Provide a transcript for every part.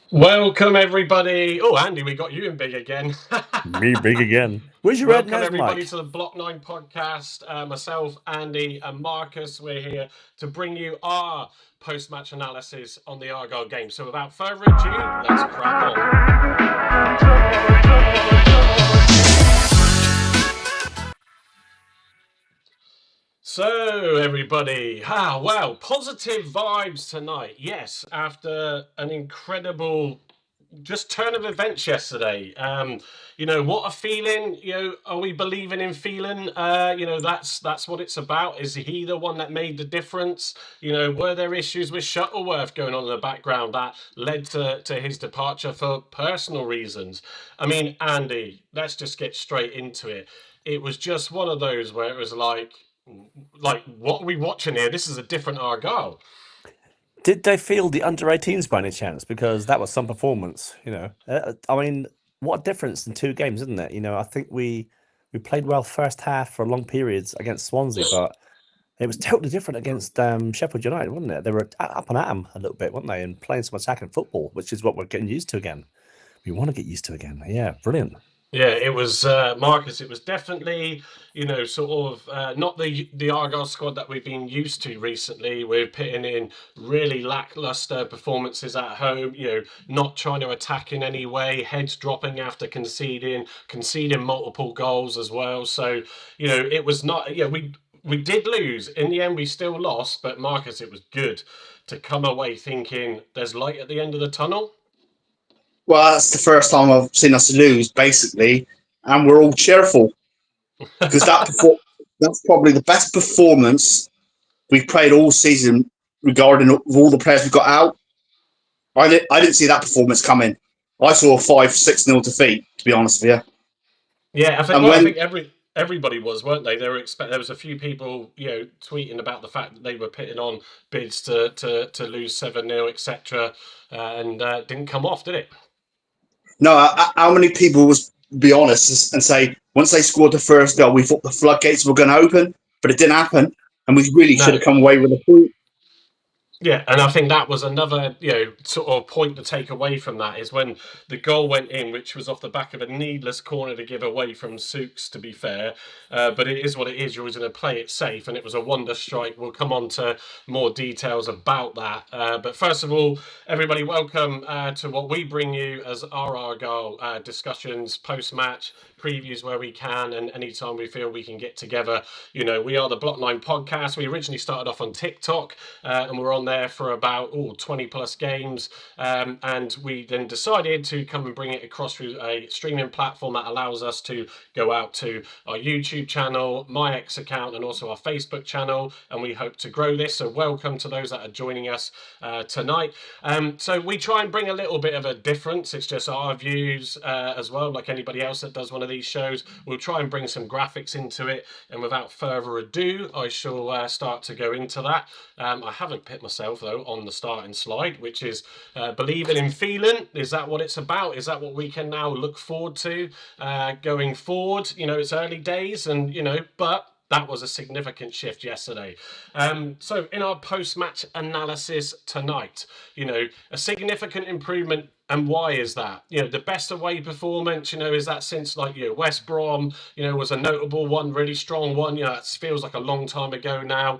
Welcome everybody. Oh, Andy, we got you in big again. Me big again. Where's your red Welcome nose, everybody Mike? to the Block 9 podcast. Myself, Andy, and Marcus, we're here to bring you our post-match analysis on the Argyle game. So without further ado, let's crack on. So, everybody, wow, positive vibes tonight. Yes, after an incredible just turn of events yesterday. What a feeling. Are we believing in Phelan? That's what it's about. Is he the one that made the difference? Were there issues with Shuttleworth going on in the background that led to his departure for personal reasons? I mean, Andy, let's just get straight into it. It was just one of those where it was like, what are we watching here? This is a different Argyle. Did they feel the under 18s by any chance? Because that was some performance, I mean, what a difference in two games, isn't it? I think we played well first half for long periods against Swansea, but it was totally different against Sheffield United, wasn't it? They were up and at 'em a little bit, weren't they? And playing some attacking football, which is what we're getting used to again. We want to get used to again. Yeah, brilliant. Yeah, it was Marcus. It was definitely, sort of not the Argyle squad that we've been used to recently. We're putting in really lackluster performances at home. Not trying to attack in any way. Heads dropping after conceding multiple goals as well. So it was not. Yeah, we did lose in the end. We still lost, but Marcus, it was good to come away thinking there's light at the end of the tunnel. Well, that's the first time I've seen us lose, basically, and we're all cheerful because that's probably the best performance we've played all season regarding all the players we got out. I didn't see that performance coming. I saw a 5-6-0 defeat, to be honest with you. Yeah, I think. And Well, I when think everybody was, weren't they? There was a few people, tweeting about the fact that they were putting on bids to lose 7-0, etc., and didn't come off, did it? no, how many people was be honest and say once they scored the first goal, we thought the floodgates were going to open, but it didn't happen, and we really should No. have come away with a point. Yeah, and I think that was another, sort of point to take away from that is when the goal went in, which was off the back of a needless corner to give away from Souks, to be fair. But it is what it is. You're always going to play it safe, and it was a wonder strike. We'll come on to more details about that. But first of all, everybody, welcome to what we bring you as our Argyle discussions, post-match previews where we can, and anytime we feel we can get together. We are the Block 9 podcast. We originally started off on TikTok, and we're on there for about 20 plus games, and we then decided to come and bring it across through a streaming platform that allows us to go out to our YouTube channel, my X account, and also our Facebook channel, and we hope to grow this. So welcome to those that are joining us tonight. So we try and bring a little bit of a difference. It's just our views as well, like anybody else that does one of these shows. We'll try and bring some graphics into it, and without further ado, I shall start to go into that. I haven't put myself though on the starting slide, which is believing in Phelan. Is that what it's about? Is that what we can now look forward to going forward? It's early days, and but that was a significant shift yesterday. So in our post-match analysis tonight, a significant improvement. And why is that? The best away performance, is that since West Brom, was a notable one, really strong one. It feels like a long time ago now.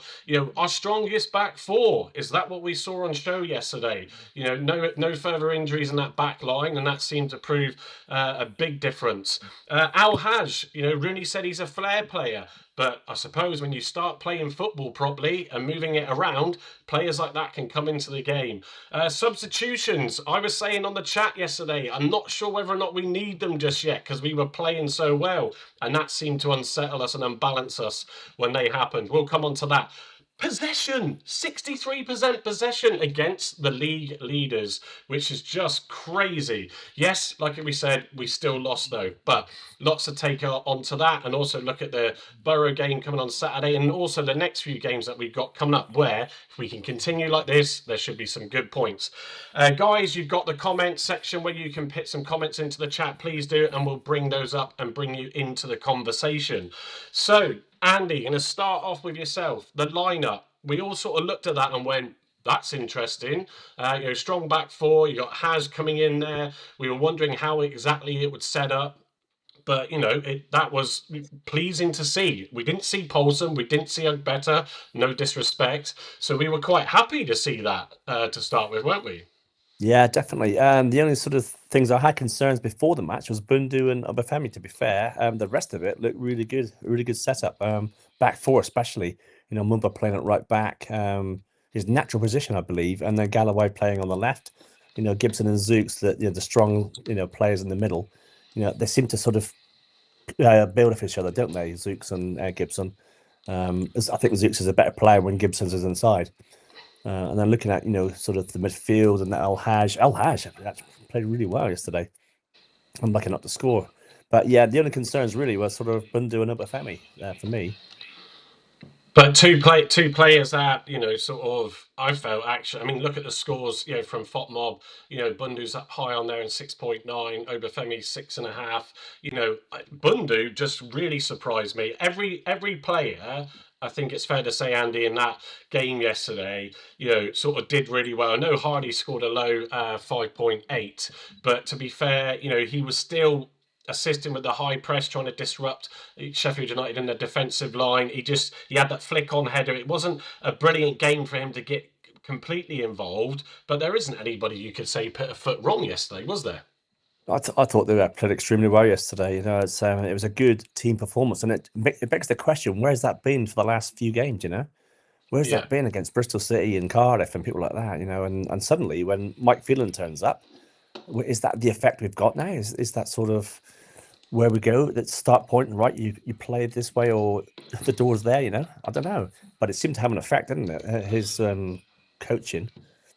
Our strongest back four, is that what we saw on show yesterday? No further injuries in that back line, and that seemed to prove a big difference. Al Haj, Rooney said he's a flair player. But I suppose when you start playing football properly and moving it around, players like that can come into the game. Substitutions, I was saying on the chat yesterday, I'm not sure whether or not we need them just yet because we were playing so well, and that seemed to unsettle us and unbalance us when they happened. We'll come on to that. Possession, 63% possession against the league leaders, which is just crazy. Yes, like we said, we still lost though, but lots to take onto that, and also look at the Borough game coming on Saturday, and also the next few games that we've got coming up, where if we can continue like this, there should be some good points. Guys, you've got the comment section where you can put some comments into the chat. Please do, and we'll bring those up and bring you into the conversation. So Andy, going to start off with yourself. The lineup, we all sort of looked at that and went, that's interesting. Strong back four. You got Haz coming in there. We were wondering how exactly it would set up. But that was pleasing to see. We didn't see Paulson, we didn't see Better. No disrespect, so we were quite happy to see that to start with, weren't we? Yeah, definitely. The only sort of things I had concerns before the match was Bundu and Obafemi, to be fair. The rest of it looked really good setup. Back four especially, Mumba playing at right back, his natural position, I believe, and then Galloway playing on the left. Gibson and Zooks, the strong, players in the middle. They seem to sort of build off each other, don't they? Zooks and Gibson. I think Zooks is a better player when Gibson's is inside. And then looking at, sort of the midfield and El Haj actually played really well yesterday. I'm lucky not to score. But yeah, the only concerns really were sort of Bundu and Obafemi for me. But two players that sort of I felt actually. I mean, look at the scores. From FOTMob. Bundu's up high on there in 6.9. Obafemi 6.5. Bundu just really surprised me. Every player. I think it's fair to say, Andy, in that game yesterday, sort of did really well. I know Hardy scored a low 5.8, but to be fair, he was still assisting with the high press, trying to disrupt Sheffield United in the defensive line. He had that flick on header. It wasn't a brilliant game for him to get completely involved, but there isn't anybody you could say put a foot wrong yesterday, was there? I thought they played extremely well yesterday. It was a good team performance, and it begs the question: where's that been for the last few games? Where's that been against Bristol City and Cardiff and people like that? And suddenly when Mike Phelan turns up, is that the effect we've got now? Is that sort of where we go? That start point, right? You play it this way, or the door's there. I don't know, but it seemed to have an effect, didn't it? His coaching.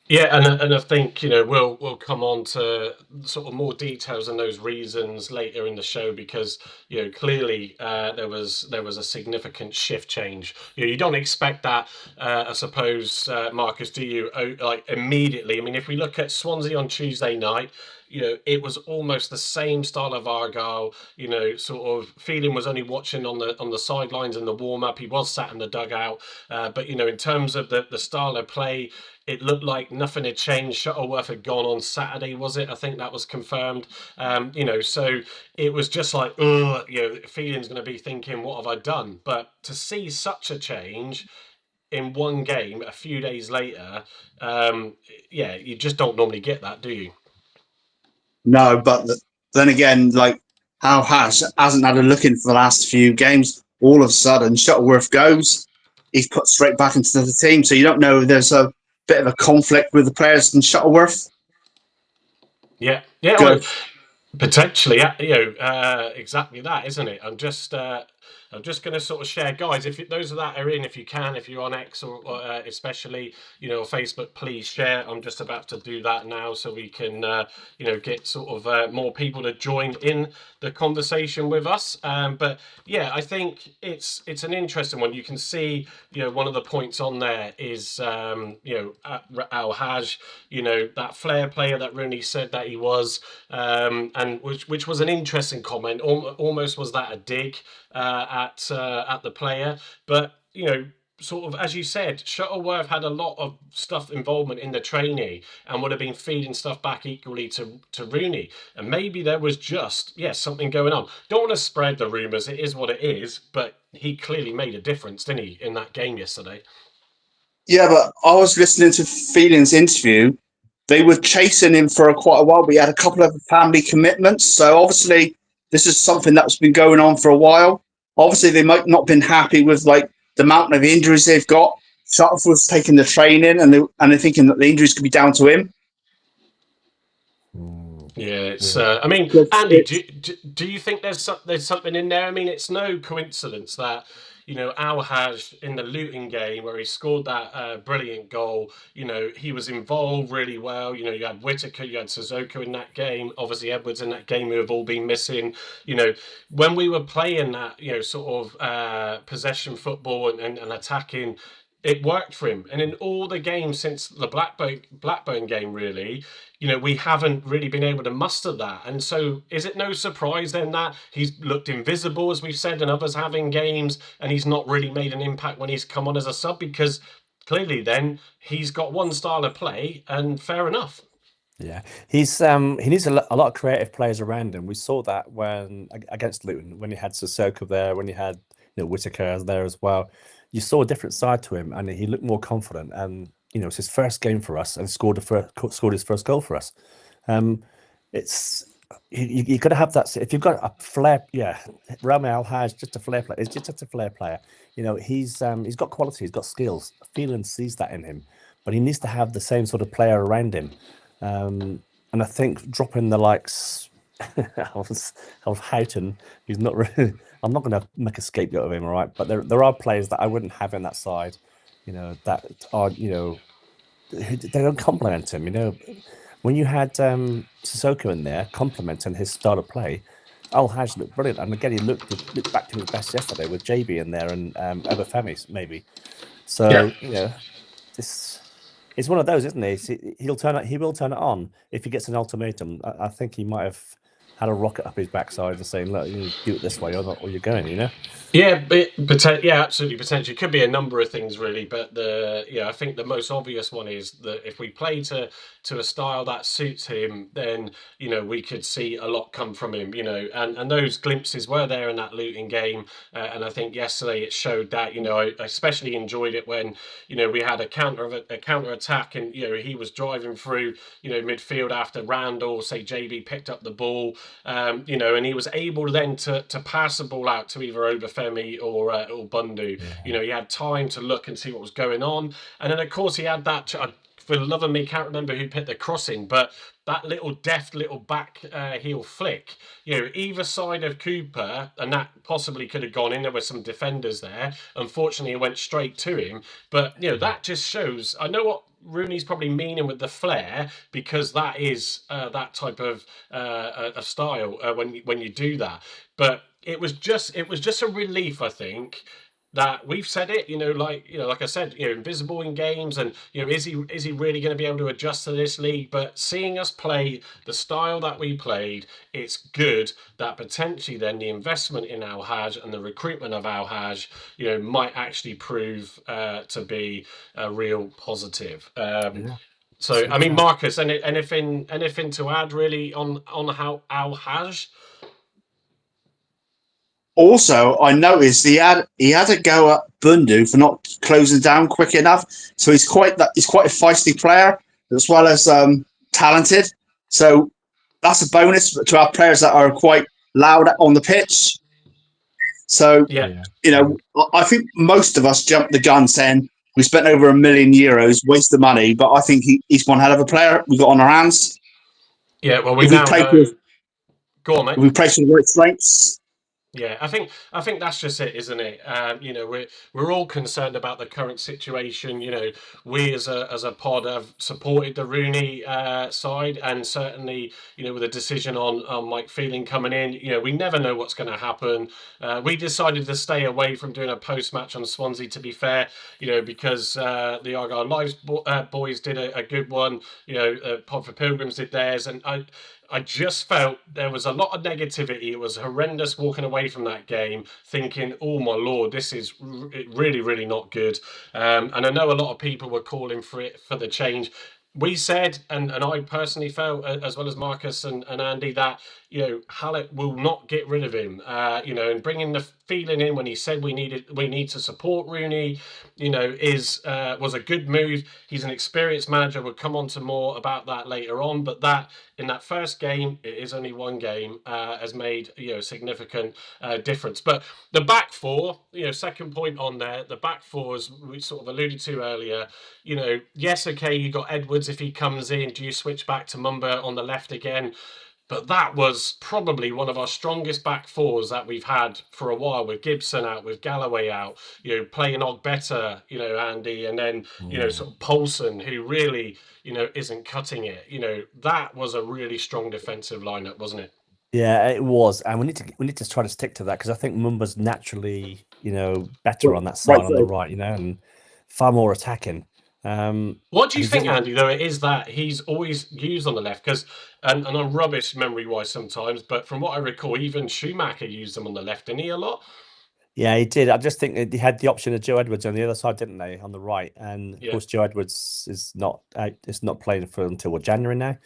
Yeah, and I think we'll come on to sort of more details on those reasons later in the show because clearly there was a significant shift change. You don't expect that, I suppose, Marcus, do you? Like immediately. I mean, if we look at Swansea on Tuesday night. It was almost the same style of Argyle. Sort of Phelan was only watching on the sidelines in the warm up. He was sat in the dugout, but in terms of the style of play, it looked like nothing had changed. Shuttleworth had gone on Saturday, was it? I think that was confirmed. So it was just like, Phelan's going to be thinking, what have I done? But to see such a change in one game a few days later, you just don't normally get that, do you? No, but then again, like how hasn't had a look in for the last few games. All of a sudden, Shuttleworth goes. He's put straight back into the team. So you don't know if there's a bit of a conflict with the players and Shuttleworth. Yeah. Well, potentially, exactly that, isn't it? I'm just going to sort of share, guys. If those of that are in, if you're on X or especially, Facebook, please share. I'm just about to do that now, so we can, get sort of more people to join in the conversation with us. But yeah, I think it's an interesting one. You can see, one of the points on there is, Al Haj, that flair player that Rooney said that he was, and which was an interesting comment. Almost was that a dig at the player, but sort of as you said, Shuttleworth had a lot of stuff involvement in the training and would have been feeding stuff back equally to Rooney, and maybe there was just something going on. Don't want to spread the rumours. It is what it is, but he clearly made a difference, didn't he, in that game yesterday? Yeah, but I was listening to Phelan's interview. They were chasing him for quite a while, but he had a couple of family commitments. So obviously, this is something that's been going on for a while. Obviously, they might not have been happy with like the amount of injuries they've got. Shuttleworth's taking the training, and they're thinking that the injuries could be down to him. Yeah, it's. I mean, Andy, do you think there's something in there? I mean, it's no coincidence that Al Haj in the Luton game where he scored that brilliant goal. He was involved really well. You had Whittaker, you had Sissoko in that game. Obviously, Edwards in that game who have all been missing. When we were playing that sort of possession football and attacking. It worked for him, and in all the games since the Blackburn game, really, we haven't really been able to muster that. And so, is it no surprise then that he's looked invisible, as we've said, and others have in games, and he's not really made an impact when he's come on as a sub? Because clearly then he's got one style of play, and fair enough. Yeah, he needs a lot of creative players around him. We saw that when against Luton, when he had Sissoko there, when he had Whitaker there as well. You saw a different side to him, and he looked more confident. And it's his first game for us, and scored his first goal for us. It's you got to have that. If you've got a flair, yeah, Rami Al-Haj, just a flair player. It's just a flair player. He's got quality, he's got skills. Phelan sees that in him, but he needs to have the same sort of player around him. And I think dropping the likes of Houghton, who's not really. I'm not going to make a scapegoat of him, all right? But there are players that I wouldn't have in that side, that are they don't complement him. When you had Sissoko in there complementing his style of play, Al-Haj looked brilliant. And again, he looked back to his best yesterday with JB in there and Obafemi maybe. So this. It's one of those, isn't he? He will turn it on if he gets an ultimatum. I think he might have had a rocket up his backside and saying, "Look, you do it this way, or you're going." Yeah, absolutely. Potentially, could be a number of things really, but I think the most obvious one is that if we play to a style that suits him, then we could see a lot come from him. And those glimpses were there in that Luton game, and I think yesterday it showed that. I especially enjoyed it when we had a counter attack, and he was driving through midfield after Randall, say JB picked up the ball, and he was able then to pass the ball out to either Obafemi or Bundu. Yeah. He had time to look and see what was going on, and then of course he had that. For the love of me, can't remember who put the cross in, but that deft little back heel flick, either side of Cooper, and that possibly could have gone in. There were some defenders there. Unfortunately, it went straight to him. But that just shows. I know what Rooney's probably meaning with the flair, because that is that type of style when you do that. But it was just a relief, I think, that we've said it, like I said, invisible in games, and is he really going to be able to adjust to this league? But seeing us play the style that we played, it's good that potentially then the investment in Al-Haj and the recruitment of Al-Haj, might actually prove to be a real positive. So, I mean, Marcus, anything to add really on how Al-Haj? Also, I noticed he had to go at Bundu for not closing down quick enough. So he's quite a feisty player as well as talented. So that's a bonus to our players that are quite loud on the pitch. So I think most of us jumped the gun saying we spent over €1 million, waste the money. But I think he's one hell of a player we got on our hands. Yeah, well, we now know. Go on, mate. We play some great strengths. Yeah, I think that's just it, isn't it? We're all concerned about the current situation. We as a pod have supported the Rooney side, and certainly, with a decision on Mike Phelan coming in, we never know what's going to happen. We decided to stay away from doing a post match on Swansea, to be fair, because the Argyle Lives boys did a good one. Pod for Pilgrims did theirs, and I just felt there was a lot of negativity. It was horrendous walking away from that game thinking, oh my Lord, this is really, really not good. And I know a lot of people were calling for the change. We said, and I personally felt, as well as Marcus and Andy, that Hallett will not get rid of him. And bringing the Phelan in when he said we need to support Rooney, was a good move. He's an experienced manager. We'll come on to more about that later on. But that in that first game, it is only one game, has made a significant difference. But the back four, second point on there, the back four, as we sort of alluded to earlier. Yes, okay, you got Edwards. If he comes in, do you switch back to Mumba on the left again? But that was probably one of our strongest back fours that we've had for a while, with Gibson out, with Galloway out, playing Og better, Andy, and then, sort of Poulsen, who really, isn't cutting it. That was a really strong defensive lineup, wasn't it? Yeah, it was, and we need to try to stick to that, because I think Mumba's naturally, better on that side on the right, and far more attacking. What do you think, Andy, though, it is that he's always used on the left? Because, and I'm rubbish memory-wise sometimes, but from what I recall, even Schumacher used him on the left, didn't he, a lot? Yeah, he did. I just think that he had the option of Joe Edwards on the other side, didn't they, on the right? And of course, Joe Edwards is not out, is not playing for until January now,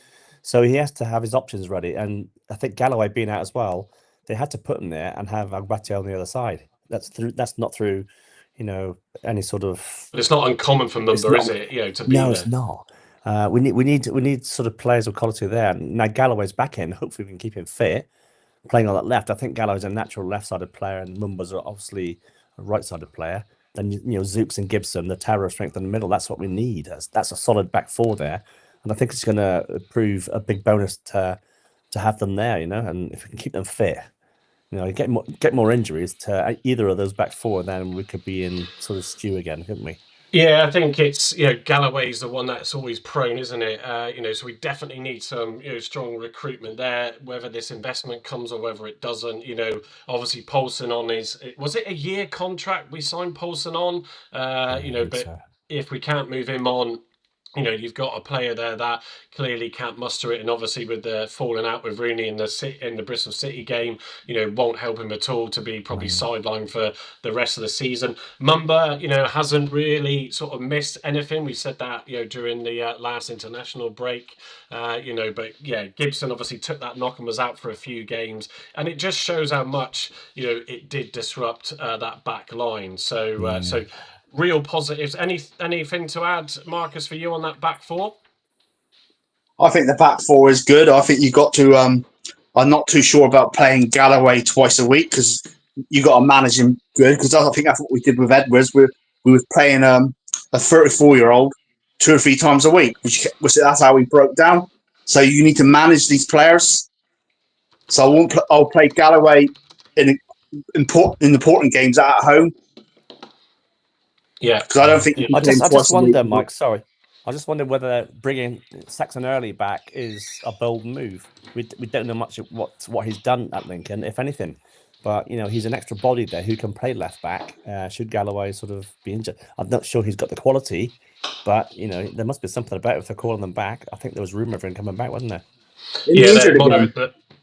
so he has to have his options ready. And I think Galloway being out as well, they had to put him there and have Agbate on the other side. That's not through, any sort of. But it's not uncommon for Mumba, is it? To be No, there. it's not. We need sort of players of quality there. Now Galloway's back in. Hopefully, we can keep him fit, playing on that left. I think Galloway's a natural left-sided player, and Mumba's are obviously a right-sided player. Then Zooks and Gibson, the tower of strength in the middle. That's what we need. That's a solid back four there, and I think it's going to prove a big bonus to have them there. And if we can keep them fit, get more injuries to either of those back four, then we could be in sort of stew again, couldn't we? Yeah, I think it's Galloway's the one that's always prone, isn't it? So we definitely need some strong recruitment there. Whether this investment comes or whether it doesn't, obviously Poulsen on was it a year contract we signed Poulsen on? But if we can't move him on, you've got a player there that clearly can't muster it, and obviously with the falling out with Rooney in the Bristol City game, won't help him at all to be probably sidelined for the rest of the season. Mumba, hasn't really sort of missed anything. We said that during the last international break, but yeah, Gibson obviously took that knock and was out for a few games, and it just shows how much it did disrupt that back line. So real positives. Anything to add, Marcus, for you on that back four? I think the back four is good. I think you got to. I'm not too sure about playing Galloway twice a week because you got to manage him good. Because I think that's what we did with Edwards. We were playing a 34-year-old 2 or 3 times a week, which that's how we broke down. So you need to manage these players. So I'll play Galloway in important games at home. Yeah, because I don't think I just wonder, Mike. Sorry, I just wonder whether bringing Saxon Early back is a bold move. We don't know much of what he's done at Lincoln, if anything. But he's an extra body there who can play left back. Should Galloway sort of be injured, I'm not sure he's got the quality. But there must be something about it if they're calling them back. I think there was rumour of him coming back, wasn't there?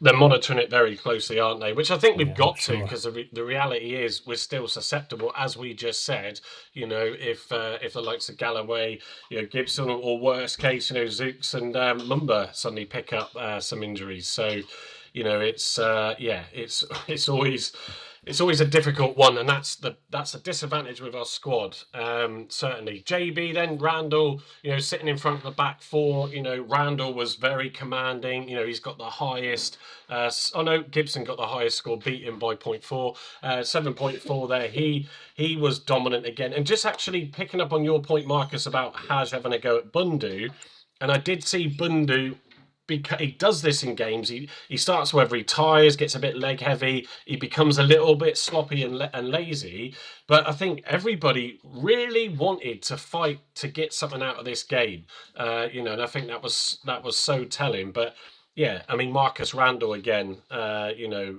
They're monitoring it very closely, aren't they? Which I think we've got to, because the reality is we're still susceptible, as we just said. If the likes of Galloway, Gibson, or worst case, Zooks and Mumba suddenly pick up some injuries. So, it's always a difficult one, and that's a disadvantage with our squad. Certainly, JB then Randall, sitting in front of the back four. Randall was very commanding. He's got the highest. Gibson got the highest score, beat him by 0.4, 7.4 there. He was dominant again, and just actually picking up on your point, Marcus, about Haj having a go at Bundu, and I did see Bundu. Because he does this in games, he starts wherever he tires, gets a bit leg heavy, he becomes a little bit sloppy and lazy. But I think everybody really wanted to fight to get something out of this game, and I think that was so telling. But yeah, I mean Marcus Randall again,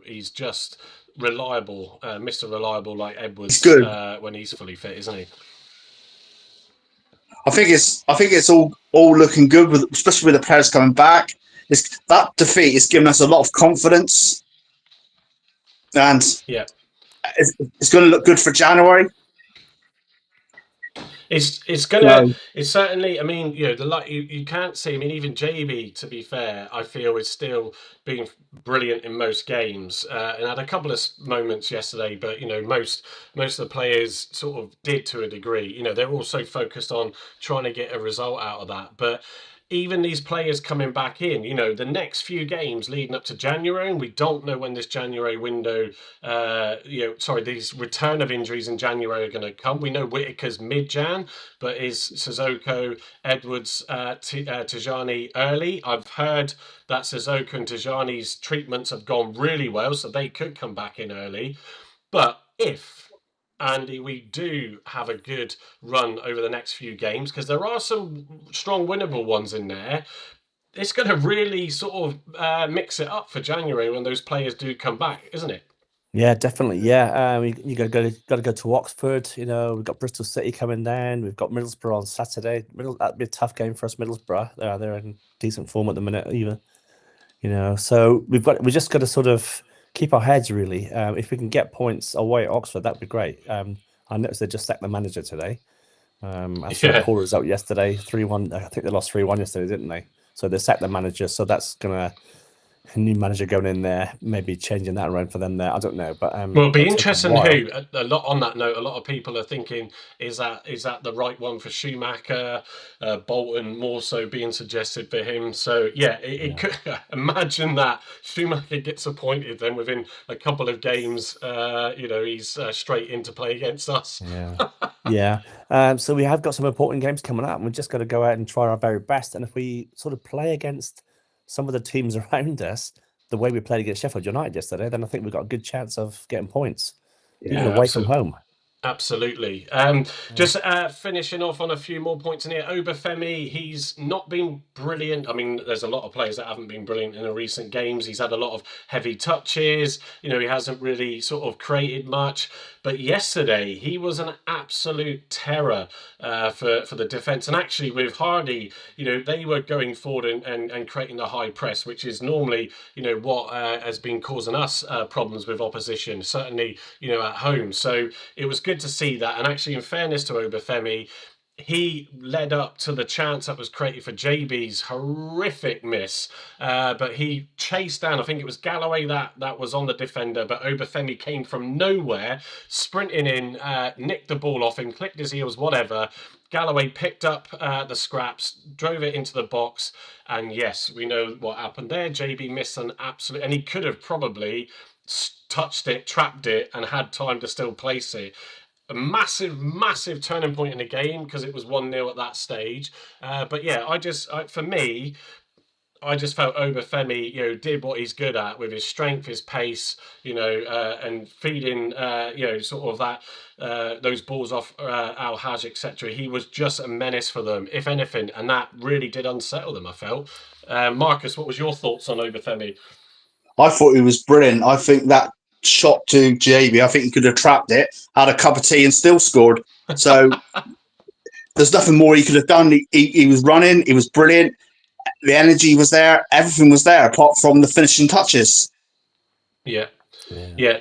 he's just reliable, Mr. Reliable like Edwards. He's good when he's fully fit, isn't he? I think it's all looking good, especially with the players coming back. That defeat is giving us a lot of confidence, and it's going to look good for January. It's gonna. It's certainly. I mean, you can't see. I mean, even JB, to be fair, I feel is still being brilliant in most games, and had a couple of moments yesterday. But most of the players sort of did to a degree. They're also focused on trying to get a result out of that. But even these players coming back in, the next few games leading up to January, and we don't know when this January window, these return of injuries in January are going to come. We know Whitaker's mid-Jan, but is Sissoko, Edwards, Tajani early? I've heard that Sissoko and Tajani's treatments have gone really well, so they could come back in early. But if Andy, we do have a good run over the next few games, because there are some strong winnable ones in there. It's going to really sort of mix it up for January when those players do come back, isn't it? Yeah, definitely. Yeah, you got to go to Oxford. We've got Bristol City coming down. We've got Middlesbrough on Saturday. That'd be a tough game for us, Middlesbrough. They're in decent form at the minute, even. So we just got to sort of keep our heads really. If we can get points away at Oxford, that'd be great. I noticed they just sacked the manager today. After a poor result yesterday, 3-1. I think they lost 3-1 yesterday, didn't they? So they sacked the manager. So that's gonna a new manager going in there, maybe changing that around for them there. I don't know, but Well, it'll be it'll take a interesting while. who. A lot on that note, a lot of people are thinking, is that the right one for Schumacher? Bolton more so being suggested for him. So yeah, it could imagine that Schumacher gets appointed, then within a couple of games, he's straight into play against us. Yeah. So we have got some important games coming up, and we've just got to go out and try our very best. And if we sort of play against some of the teams around us the way we played against Sheffield United yesterday, then I think we've got a good chance of getting points, even away from home. Absolutely. Just finishing off on a few more points in here. Obafemi, he's not been brilliant. I mean, there's a lot of players that haven't been brilliant in the recent games. He's had a lot of heavy touches. He hasn't really sort of created much. But yesterday, he was an absolute terror for the defence. And actually, with Hardy, they were going forward and creating the high press, which is normally, what has been causing us problems with opposition, certainly, at home. So it was good to see that. And actually, in fairness to Obafemi, he led up to the chance that was created for JB's horrific miss, but he chased down, I think it was Galloway that was on the defender, but Obafemi came from nowhere, sprinting in, nicked the ball off him, clicked his heels, whatever. Galloway picked up the scraps, drove it into the box, and yes, we know what happened there. JB missed an absolute, and he could have probably touched it, trapped it, and had time to still place it. A massive turning point in the game because it was 1-0 at that stage. But yeah, for me, I just felt Obafemi, did what he's good at with his strength, his pace, and feeding, sort of that those balls off Al Haj, etc. He was just a menace for them, if anything, and that really did unsettle them. I felt. Marcus, what was your thoughts on Obafemi? I thought he was brilliant. I think that shot to JB, I think he could have trapped it, had a cup of tea, and still scored. So there's nothing more he could have done. He was running. He was brilliant. The energy was there. Everything was there, apart from the finishing touches. Yeah.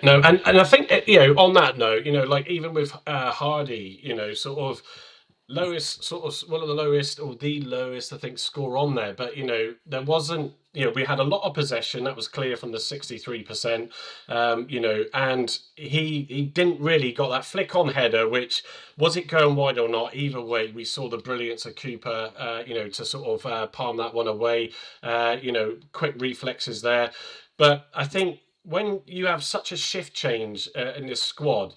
No, and I think on that note, like even with Hardy, sort of lowest, sort of one of the lowest or the lowest, I think, score on there. But there wasn't. We had a lot of possession. That was clear from the 63%. And he didn't really got that flick on header, which was it going wide or not. Either way, we saw the brilliance of Cooper. To sort of palm that one away. Quick reflexes there. But I think when you have such a shift change in this squad,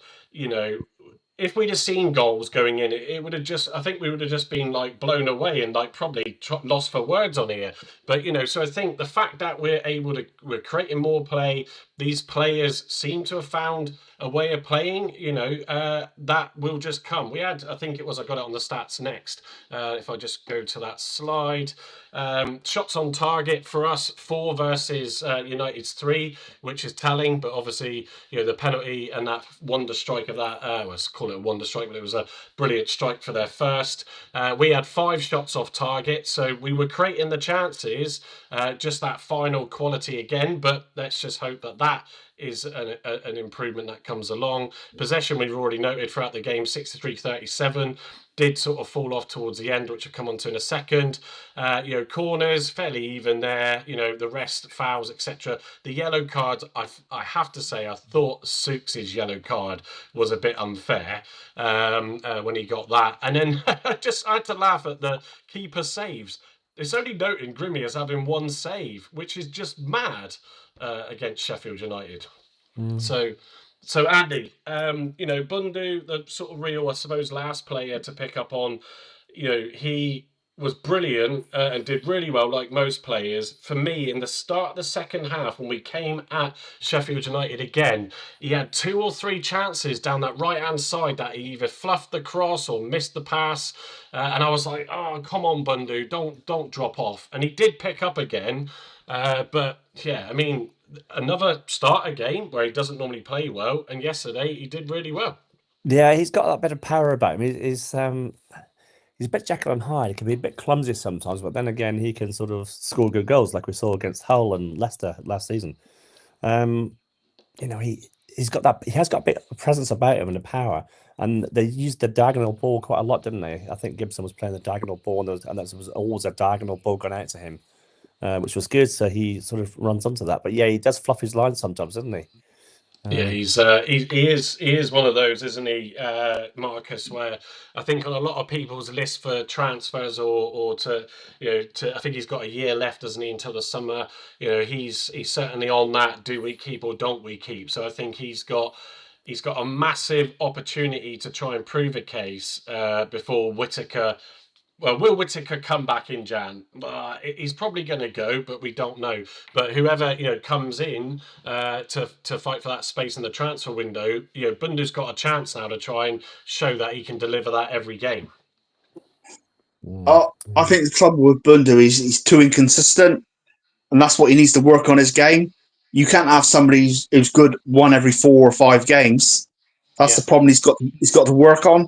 if we'd have seen goals going in, it would have just, I think we would have just been like blown away and like probably lost for words on here. But, so I think the fact that we're creating more play, these players seem to have found a way of playing, that will just come. We had, I think it was, I got it on the stats next. If I just go to that slide, shots on target for us, 4 versus United's 3, which is telling, but obviously, the penalty and that wonder strike of that, let's call it a wonder strike, but it was a brilliant strike for their first. We had 5 shots off target, so we were creating the chances, just that final quality again, but let's just hope that is an improvement that comes along. Possession, we've already noted throughout the game, 63-37. Did sort of fall off towards the end, which I'll come on to in a second. Corners, fairly even there. The rest, fouls, etc. The yellow cards, I have to say, I thought Sukes' yellow card was a bit unfair when he got that. And then I had to laugh at the keeper saves. It's only noting Grimmy as having 1 save, which is just mad against Sheffield United. So Andy, Bundu, the sort of real, I suppose, last player to pick up on, he was brilliant and did really well, like most players. For me, in the start of the second half, when we came at Sheffield United again, he had 2 or 3 chances down that right-hand side that he either fluffed the cross or missed the pass. And I was like, oh, come on, Bundu, don't drop off. And he did pick up again. But yeah, I mean, another starter game where he doesn't normally play well, and yesterday he did really well. Yeah, he's got that bit of power about him. He's a bit Jekyll and Hyde. He can be a bit clumsy sometimes, but then again, he can sort of score good goals, like we saw against Hull and Leicester last season. you know, he has got a bit of presence about him and the power. And they used the diagonal ball quite a lot, didn't they? I think Gibson was playing the diagonal ball, and there was always a diagonal ball going out to him, which was good. So he sort of runs onto that. But yeah, he does fluff his lines sometimes, doesn't he? Yeah, he is one of those, isn't he, Marcus? Where I think on a lot of people's list for transfers or to I think he's got a year left, doesn't he, until the summer. He's certainly on that. Do we keep or don't we keep? So I think he's got a massive opportunity to try and prove a case before Whittaker. Well, will Whittaker come back in Jan? He's probably going to go, but we don't know. But whoever comes in to fight for that space in the transfer window, Bundu's got a chance now to try and show that he can deliver that every game. I think the trouble with Bundu is he's too inconsistent, and that's what he needs to work on his game. You can't have somebody who's good one every 4 or 5 games. That's the problem he's got to work on.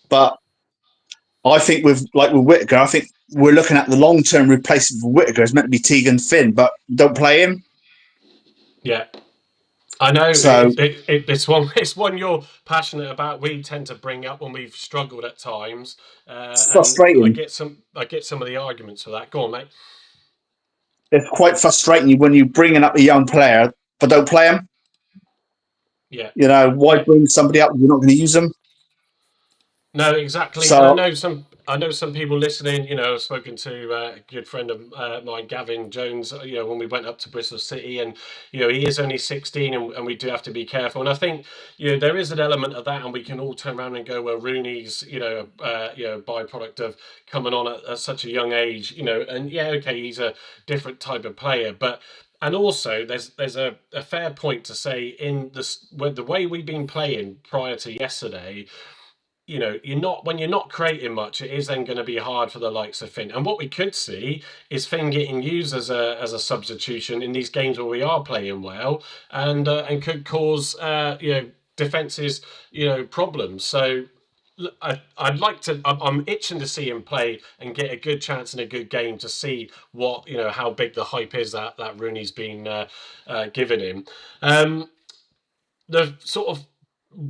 But I think with Whittaker, I think we're looking at the long-term replacement for Whittaker is meant to be Tegan Finn, but don't play him. Yeah. I know. So it's one you're passionate about. We tend to bring up when we've struggled at times. it's And I frustrating. get some of the arguments for that. Go on, mate. It's quite frustrating when you're bringing up a young player, but don't play him. Yeah. Why bring somebody up if you're not going to use them? No, exactly. And So I know some people listening. I've spoken to a good friend of mine, Gavin Jones. When we went up to Bristol City, and he is only 16, and we do have to be careful. And I think there is an element of that, and we can all turn around and go, well, Rooney's byproduct of coming on at such a young age. And yeah, okay, he's a different type of player, but. And also, there's a fair point to say in the way we've been playing prior to yesterday. When you're not creating much, it is then going to be hard for the likes of Finn. And what we could see is Finn getting used as a substitution in these games where we are playing well, and could cause defenses problems. So I'd like to. I'm itching to see him play and get a good chance in a good game to see what how big the hype is that Rooney's been given him. The sort of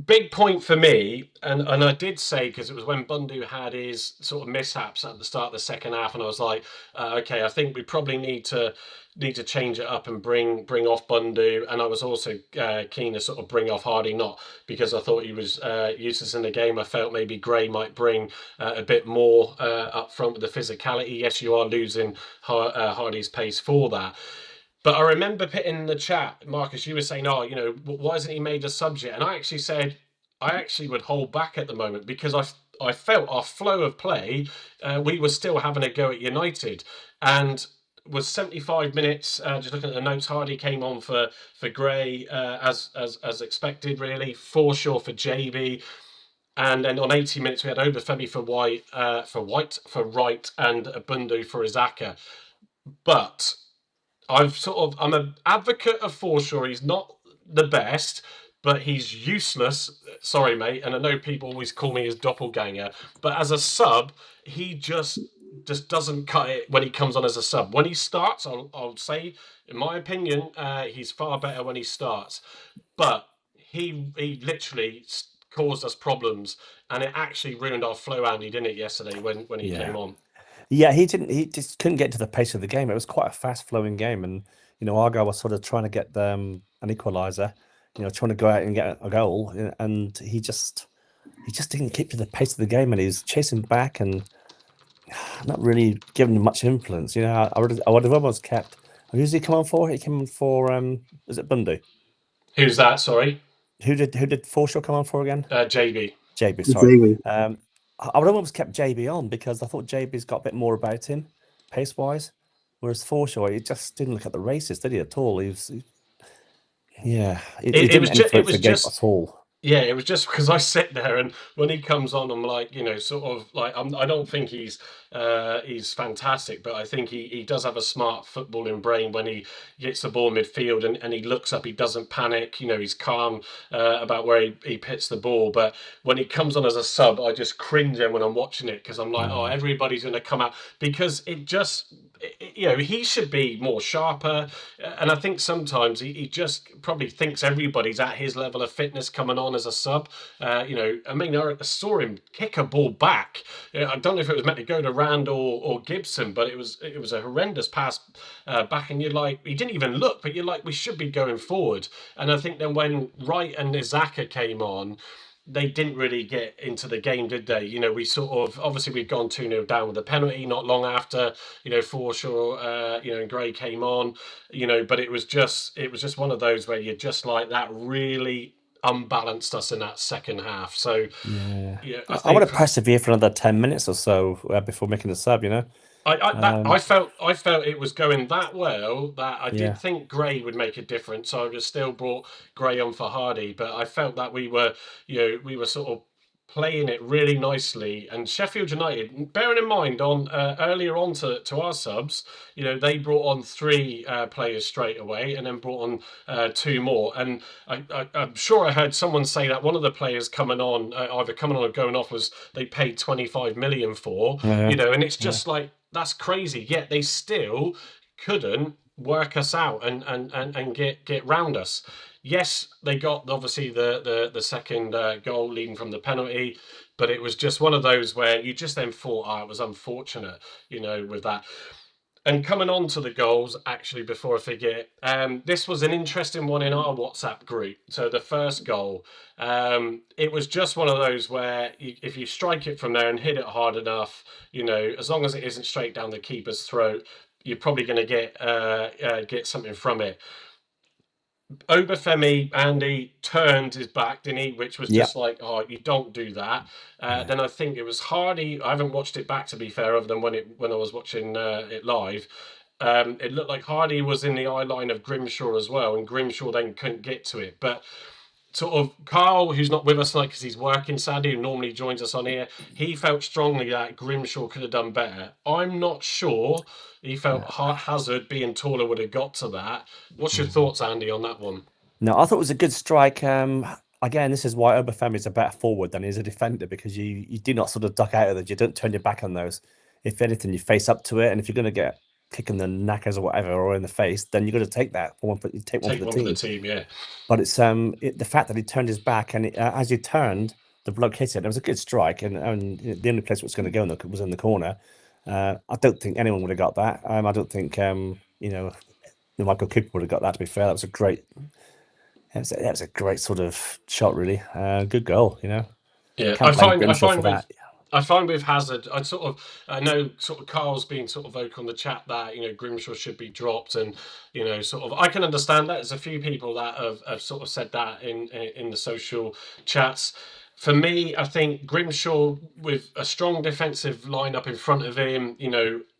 big point for me, and I did say, because it was when Bundu had his sort of mishaps at the start of the second half, and I was like, okay, I think we probably need to change it up and bring off Bundu, and I was also keen to sort of bring off Hardy, not because I thought he was useless in the game. I felt maybe Gray might bring a bit more up front with the physicality. Yes, you are losing Hardy's pace for that. But I remember putting in the chat, Marcus, you were saying, why isn't he made a subject? And I actually said, I actually would hold back at the moment because I felt our flow of play, we were still having a go at United. And was 75 minutes, just looking at the notes, Hardy came on for Gray as expected, really. Forshaw for JB. And then on 80 minutes, we had Obafemi for White, Wright, and Bundu for Izaka. But I'm an advocate of Forshaw. He's not the best, but he's useless. Sorry, mate. And I know people always call me his doppelganger, but as a sub, he just doesn't cut it when he comes on as a sub. When he starts, I'll say, in my opinion, he's far better when he starts. But he literally caused us problems, and it actually ruined our flow, Andy, didn't it, yesterday when he came on? Yeah, he didn't. He just couldn't get to the pace of the game. It was quite a fast-flowing game, and Argyle was sort of trying to get them an equaliser. Trying to go out and get a goal, and he just didn't keep to the pace of the game, and he's chasing back and not really giving much influence. I would have almost kept. Who's he come on for? He came on for. Is it Bundu? Who's that? Sorry. Who did Forshaw come on for again? JB. JB. Sorry. I would have almost kept JB on because I thought JB's got a bit more about him, pace-wise. Whereas Forshaw, he just didn't look at the races, did he, at all? He didn't influence the game at all. Yeah, it was just because I sit there and when he comes on, I'm like, sort of like I don't think he's fantastic, but I think he does have a smart footballing brain when he gets the ball midfield and he looks up, he doesn't panic, he's calm about where he hits the ball. But when he comes on as a sub, I just cringe when I'm watching it because I'm like, everybody's going to come out because it he should be more sharper. And I think sometimes he just probably thinks everybody's at his level of fitness coming on as a sub. I mean, I saw him kick a ball back. I don't know if it was meant to go to Randall or Gibson, but it was a horrendous pass back, and you're like, he didn't even look, but you're like, we should be going forward. And I think then when Wright and Izaka came on, they didn't really get into the game, did they? We sort of, obviously we'd gone 2-0 down with a penalty not long after, Forshaw, and Gray came on, but it was just one of those where you're just like, that really unbalanced us in that second half. So Yeah. I I want think to persevere for another 10 minutes or so before making a sub, I felt it was going that well that I did Yeah. think Gray would make a difference. So I just still brought Gray on for Hardy, but I felt that we were sort of playing it really nicely. And Sheffield United, bearing in mind on earlier on to our subs, they brought on 3 players straight away and then brought on 2 more. And I'm sure I heard someone say that one of the players coming on, either coming on or going off, was they paid 25 million for. And it's just like, that's crazy. Yet they still couldn't work us out and get round us. Yes, they got obviously the second goal leading from the penalty, but it was just one of those where you just then thought, it was unfortunate, with that. And coming on to the goals, actually, before I forget, this was an interesting one in our WhatsApp group. So the first goal, it was just one of those where if you strike it from there and hit it hard enough, as long as it isn't straight down the keeper's throat, you're probably going to get something from it. Obafemi, Andy turned his back, didn't he? Which was just like, you don't do that. Then I think it was Hardy. I haven't watched it back, to be fair, other than when I was watching it live. It looked like Hardy was in the eye line of Grimshaw as well, and Grimshaw then couldn't get to it. But sort of Carl, who's not with us tonight because he's working Saturday, who normally joins us on here, he felt strongly that Grimshaw could have done better. I'm not sure. He felt Hazard being taller would have got to that. What's your thoughts, Andy, on that one? No, I thought it was a good strike. Again, this is why Obafemi is a better forward than he is a defender, because you do not sort of duck out of those. You don't turn your back on those. If anything, you face up to it, and if you're going to get kick in the knackers or whatever, or in the face, then you've got to take that for one. Take one for the team. Yeah. But it's the fact that he turned his back, and as he turned, the bloke hit it. It was a good strike, and the only place it was going to go was in the corner. I don't think anyone would have got that. I don't think Michael Cooper would have got that. To be fair, that was a great. That was a great sort of shot, really. Good goal, Yeah, I find with Hazard, I know sort of Carl's being sort of vocal in the chat that Grimshaw should be dropped, and sort of I can understand that. There's a few people that have sort of said that in the social chats. For me, I think Grimshaw, with a strong defensive lineup in front of him,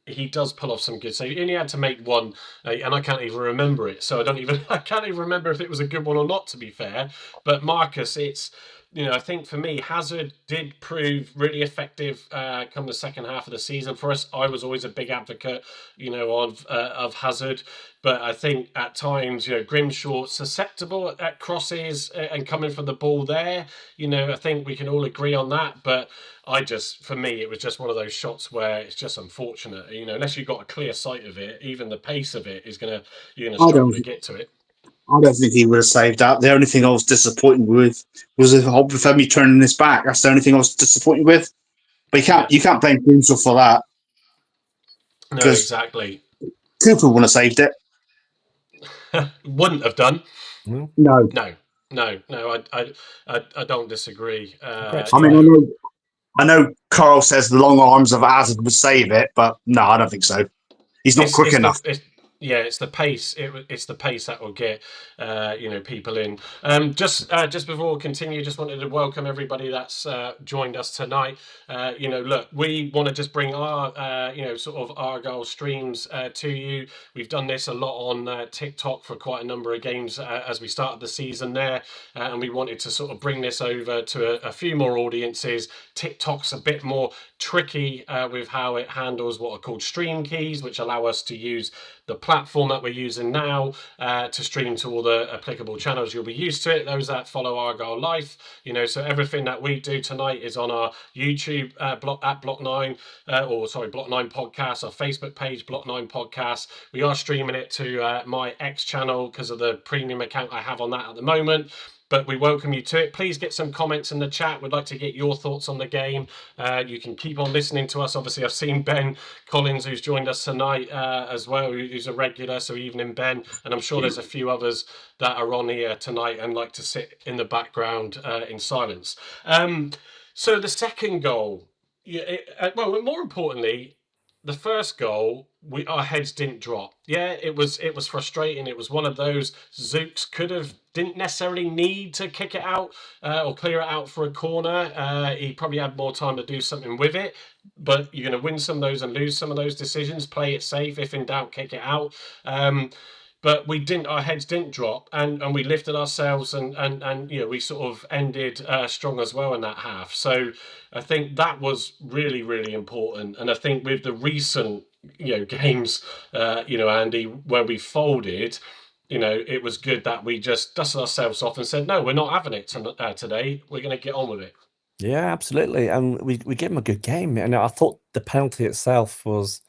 he does pull off some good saves. He only had to make one, and I can't even remember it. So I can't even remember if it was a good one or not, to be fair. But Marcus, it's, I think for me, Hazard did prove really effective come the second half of the season for us. I was always a big advocate, of Hazard. But I think at times, Grimshaw susceptible at crosses and coming from the ball there. I think we can all agree on that. But for me, it was just one of those shots where it's just unfortunate. Unless you've got a clear sight of it, even the pace of it you're going to struggle to get to it. I don't think he would have saved that. The only thing I was disappointed with was Obafemi turning his back. That's the only thing I was disappointed with. But you can't blame Grimshaw for that. No, exactly. Cooper wouldn't have saved it. Wouldn't have done. No. I don't disagree. I know Carl says the long arms of Hazard would save it, but no, I don't think so. He's not quick enough. It's the pace. It's the pace that will get people in. Just before we continue, just wanted to welcome everybody that's joined us tonight. Look, we want to just bring our sort of Argyle streams to you. We've done this a lot on TikTok for quite a number of games as we started the season there, and we wanted to sort of bring this over to a few more audiences. TikTok's a bit more tricky with how it handles what are called stream keys, which allow us to use the platform platform that we're using now to stream to all the applicable channels. You'll be used to it. Those that follow Argyle Life, so everything that we do tonight is on our YouTube Block 9, Block 9 Podcast, our Facebook page, Block 9 Podcast. We are streaming it to my X channel because of the premium account I have on that at the moment. But we welcome you to it. Please get some comments in the chat. We'd like to get your thoughts on the game. You can keep on listening to us. Obviously, I've seen Ben Collins, who's joined us tonight as well, who's a regular. So evening, Ben. And I'm sure there's a few others that are on here tonight and like to sit in the background in silence. So the second goal, more importantly, the first goal, our heads didn't drop. Yeah, it was frustrating. It was one of those Zooks didn't necessarily need to kick it out or clear it out for a corner. He probably had more time to do something with it. But you're going to win some of those and lose some of those decisions. Play it safe. If in doubt, kick it out. But we didn't. Our heads didn't drop, and we lifted ourselves, and we sort of ended strong as well in that half. So I think that was really, really important. And I think with the recent games, Andy, where we folded, it was good that we just dusted ourselves off and said, no, we're not having it today. We're going to get on with it. Yeah, absolutely. And we gave him a good game. And I thought the penalty itself was,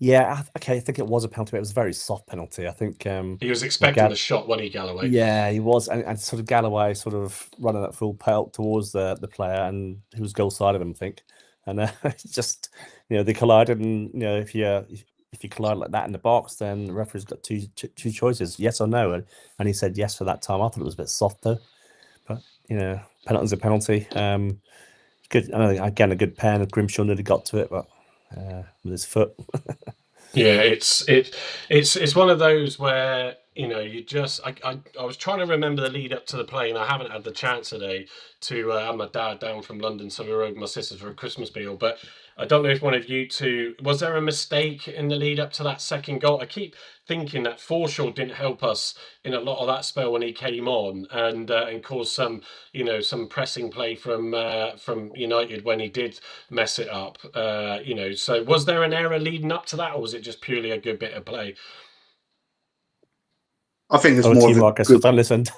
I think it was a penalty, but it was a very soft penalty. I think he was expecting the shot, wasn't he, Galloway? Yeah, he was. And sort of Galloway sort of running at full pelt towards the player, and who was goal side of him, I think. And just, they collided. And, if you collide like that in the box, then the referee's got two choices, yes or no. And he said yes for that time. I thought it was a bit soft, though. But, penalty's a penalty. Good. Again, a good pen. Grimshaw nearly got to it, but with his foot. Yeah, it's one of those where you just I was trying to remember the lead up to the play, and I haven't had the chance today to have my dad down from London, so we were over with my sisters for a Christmas meal. But I don't know if one of you two, was there a mistake in the lead up to that second goal? I keep thinking that Forshaw didn't help us in a lot of that spell when he came on, and caused some pressing play from United when he did mess it up. So was there an error leading up to that, or was it just purely a good bit of play? I think it's more of Marcus, if I listened.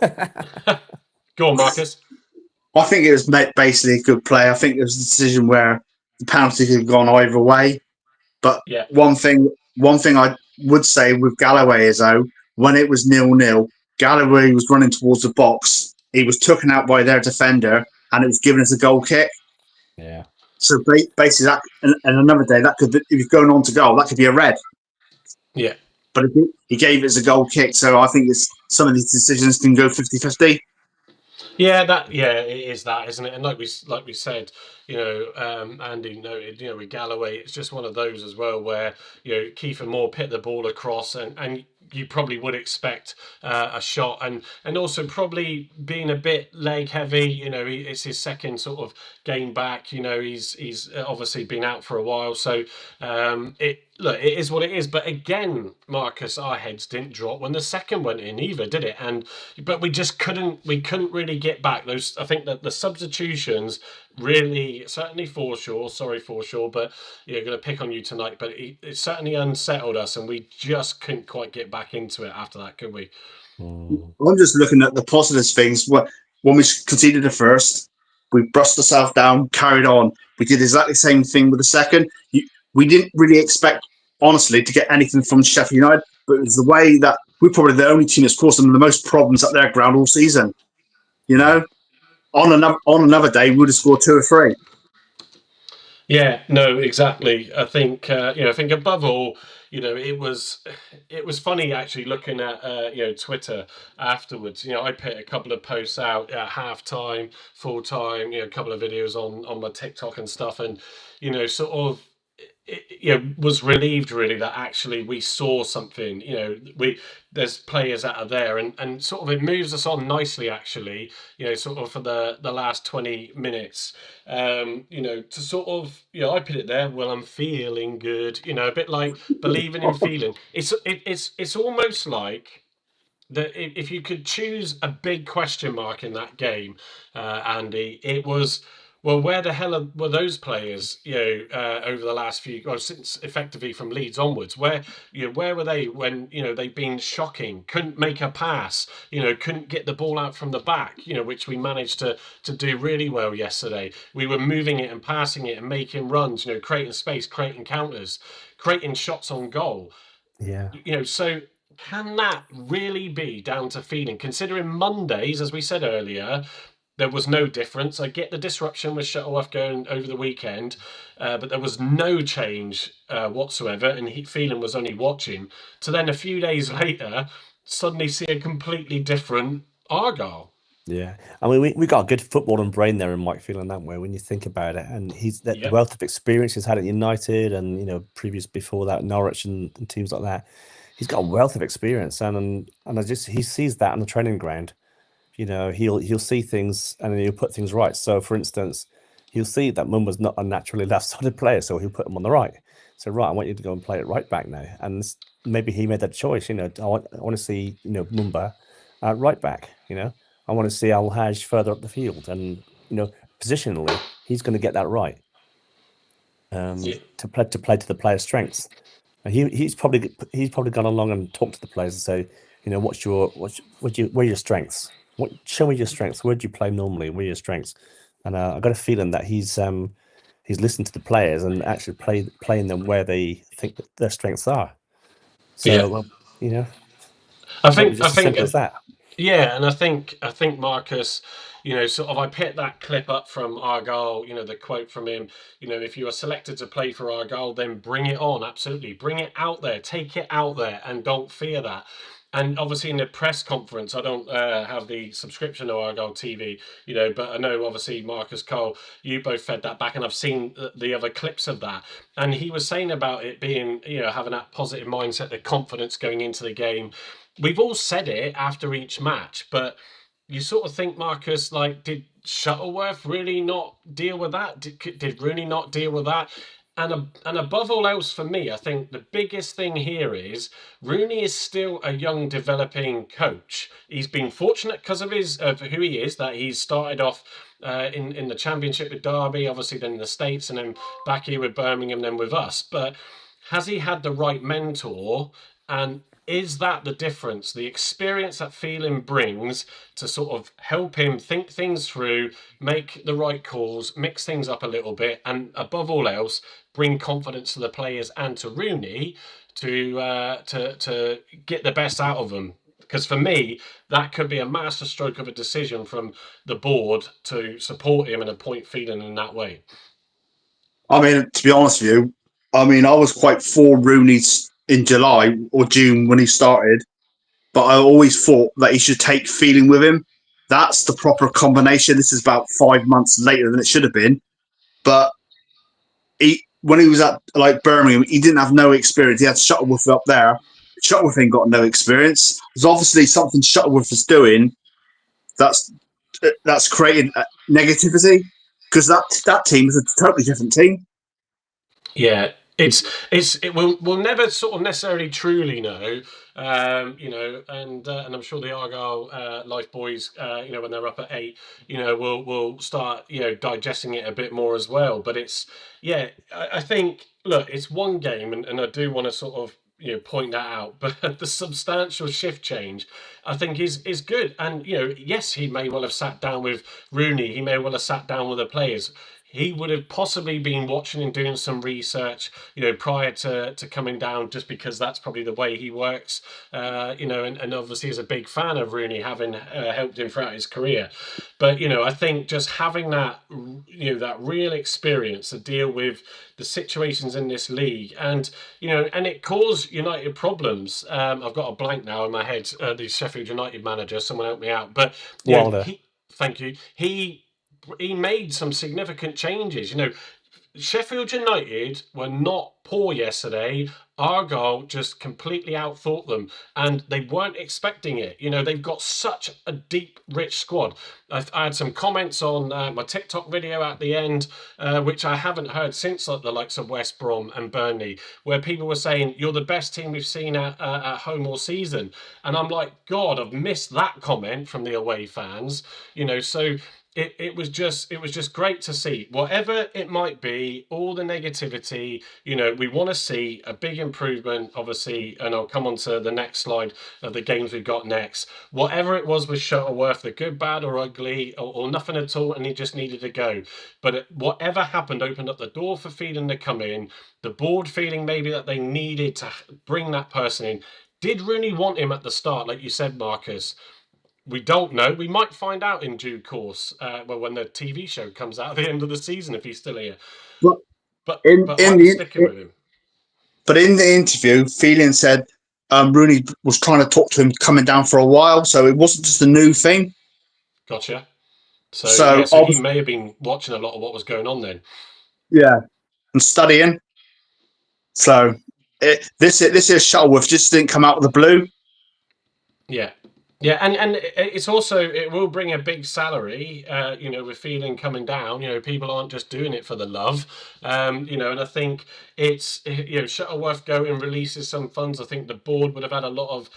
Go on, Marcus. I think it was basically a good play. I think it was a decision where the penalty could have gone either way. But one thing I would say with Galloway is, though, when it was 0-0, Galloway was running towards the box. He was taken out by their defender, and it was given as a goal kick. Yeah. So basically, that and another day, that could, if he's going on to goal, that could be a red. Yeah. But he gave it as a goal kick, so I think some of these decisions can go 50-50. Yeah, it is that, isn't it? And like we said, Andy noted, with Galloway, it's just one of those as well where Kiefer Moore pit the ball across, and you probably would expect a shot, and also probably being a bit leg heavy. It's his second sort of game back. He's obviously been out for a while, so it is what it is. But again, Marcus, our heads didn't drop when the second went in either, did it? But we just couldn't really get back those. I think that the substitutions really, certainly Forshaw, sorry Forshaw, but going to pick on you tonight, but it certainly unsettled us, and we just couldn't quite get back into it after that, could we? I'm just looking at the positive things. When we conceded the first, we brushed ourselves down, carried on. We did exactly the same thing with the second. We didn't really expect, honestly, to get anything from Sheffield United, but it was the way that we're probably the only team that's caused them the most problems at their ground all season. On another day, we would have scored 2 or 3. Yeah, no, exactly. I think I think above all, it was funny actually looking at Twitter afterwards. I put a couple of posts out at halftime, full time, a couple of videos on my TikTok and stuff, and sort of was relieved really that actually we saw something. There's players that are there, and sort of it moves us on nicely actually. Sort of for the last 20 minutes. To sort of I put it there. Well, I'm feeling good. A bit like believing in feeling. It's almost like that if you could choose a big question mark in that game, Andy, it was Well, where the hell were those players, over the last since effectively from Leeds onwards? Where were they when, they've been shocking, couldn't make a pass, couldn't get the ball out from the back, which we managed to do really well yesterday. We were moving it and passing it and making runs, creating space, creating counters, creating shots on goal. Yeah. So can that really be down to feeling? Considering Mondays, as we said earlier, there was no difference. I get the disruption with Shuttleworth going over the weekend, but there was no change whatsoever, and Phelan was only watching. To then a few days later, suddenly see a completely different Argyle. Yeah, I mean, we got a good footballing brain there in Mike Phelan that way when you think about it, and he's the Yep. wealth of experience he's had at United, and previous before that Norwich and teams like that. He's got a wealth of experience, and he sees that on the training ground. He'll see things and then he'll put things right. So, for instance, he'll see that Mumba's not a naturally left-sided player, so he'll put him on the right. So, right, I want you to go and play it right back now, and maybe he made that choice. I want to see Mumba at right back. I want to see Al Haj further up the field, and positionally, he's going to get that right. To play to the player's strengths. And he's probably gone along and talked to the players and say, where are your strengths? Show me your strengths. Where do you play normally? Where are your strengths? And I got a feeling that he's listened to the players and actually playing them where they think that their strengths are. So I maybe think just as simple as that. Yeah, and I think Marcus, sort of I picked that clip up from Argyle, the quote from him, if you are selected to play for Argyle, then bring it on, absolutely. Bring it out there, take it out there, and don't fear that. And obviously in the press conference, I don't have the subscription to Argyle TV, but I know obviously Marcus Cole, you both fed that back, and I've seen the other clips of that. And he was saying about it being, having that positive mindset, the confidence going into the game. We've all said it after each match, but you sort of think, Marcus, like, did Shuttleworth really not deal with that? Did Rooney not deal with that? And above all else, for me, I think the biggest thing here is Rooney is still a young, developing coach. He's been fortunate because of who he is, that he's started off in the Championship with Derby, obviously then in the States, and then back here with Birmingham, then with us. But has he had the right mentor? And is that the difference? The experience that Phelan brings to sort of help him think things through, make the right calls, mix things up a little bit, and above all else, bring confidence to the players and to Rooney to get the best out of them. Because for me, that could be a masterstroke of a decision from the board to support him and appoint Phelan in that way. I mean, to be honest with you, I was quite for Rooney's in July or June when he started, but I always thought that he should take Phelan with him. That's the proper combination. This is about 5 months later than it should have been. But when he was at Birmingham, he didn't have no experience. He had Shuttleworth up there. Shuttleworth ain't got no experience. There's obviously something Shuttleworth is doing that's creating negativity, because that team is a totally different team. Yeah, we'll never sort of necessarily truly know, and I'm sure the Argyle Life boys, when they're up at 8, will start digesting it a bit more as well. But I think, look, it's one game, and I do want to sort of point that out. But the substantial shift change, I think, is good. And yes, he may well have sat down with Rooney. He may well have sat down with the players. He would have possibly been watching and doing some research, prior to coming down, just because that's probably the way he works, and obviously is a big fan of Rooney, having helped him throughout his career. But, I think just having that, that real experience to deal with the situations in this league, and, and it caused United problems. I've got a blank now in my head, the Sheffield United manager, someone help me out. But, Wilder. Thank you. He made some significant changes. Sheffield United were not poor yesterday. Argyle just completely outthought them, and they weren't expecting it. They've got such a deep, rich squad. I had some comments on my TikTok video at the end, which I haven't heard since the likes of West Brom and Burnley, where people were saying, you're the best team we've seen at home all season. And I'm like, God, I've missed that comment from the away fans. So it was just great to see. Whatever it might be, all the negativity, we want to see a big improvement, obviously, and I'll come on to the next slide of the games we've got next. Whatever it was with Shuttleworth, the good, bad, or ugly, or nothing at all, and he just needed to go. But whatever happened opened up the door for Phelan to come in. The board feeling maybe that they needed to bring that person in. Did Rooney want him at the start, like you said, Marcus? We don't know. We might find out in due course, when the TV show comes out at the end of the season, if he's still here. But But in I'm sticking with him. But in the interview, Phelan said Rooney was trying to talk to him coming down for a while, so it wasn't just a new thing. Gotcha. So So he may have been watching a lot of what was going on then. Yeah, and studying. So this is Shuttleworth just didn't come out of the blue. Yeah. Yeah, and it's also, it will bring a big salary, with Phelan coming down. People aren't just doing it for the love, and I think it's, Shuttleworth going and releases some funds. I think the board would have had a lot of,